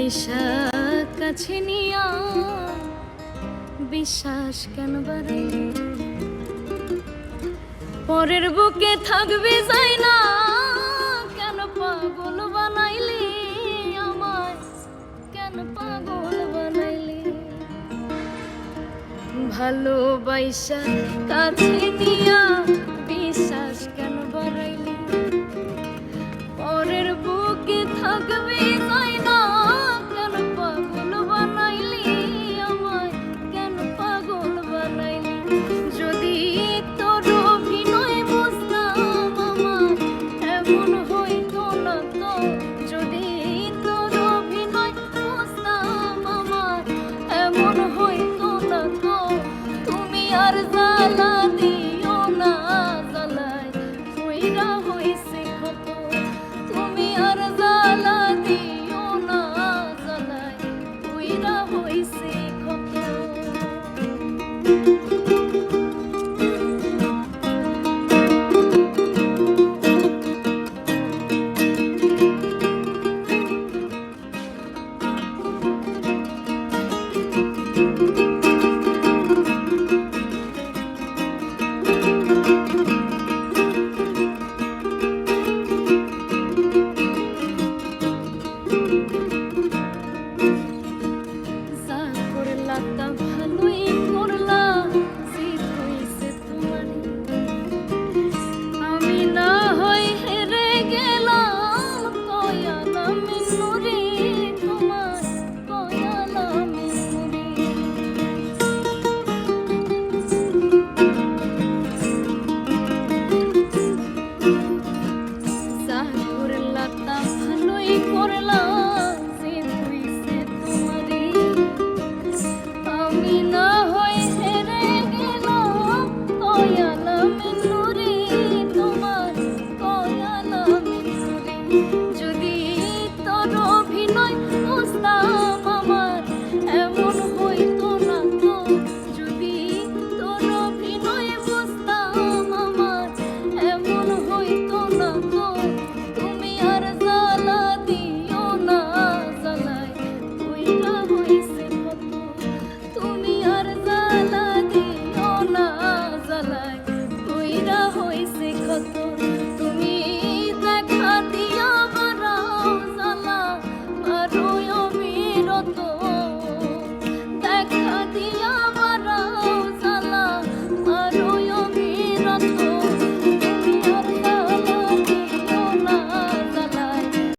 বাইসা কাছে নিয়া বিশ্বাস কেন বাড়াইলি পরের বুকে থাকবি যাই না কেন পাগল বানাইলি আমায় কেন পাগল বানাইলি ভালোবাসা কাছে নিয়া বিশ্বাস কেন বাড়াইলি পরের বুকে থাকবি যাই না কেন পাগল বানাইলি আমায় কেন পাগল বানাইলি যদি তোর অভিনয় বুঝতাম আমার এমন হইতো না তো যদি তোর অভিনয় বুঝতাম আমার এমন হইতো না তো তুমি আর জ্বালা দিও না জ্বালায় হইরা হইছে ক্ষত তুমি আর জ্বালা দিও না জ্বালায় হইরা হইছে ক্ষত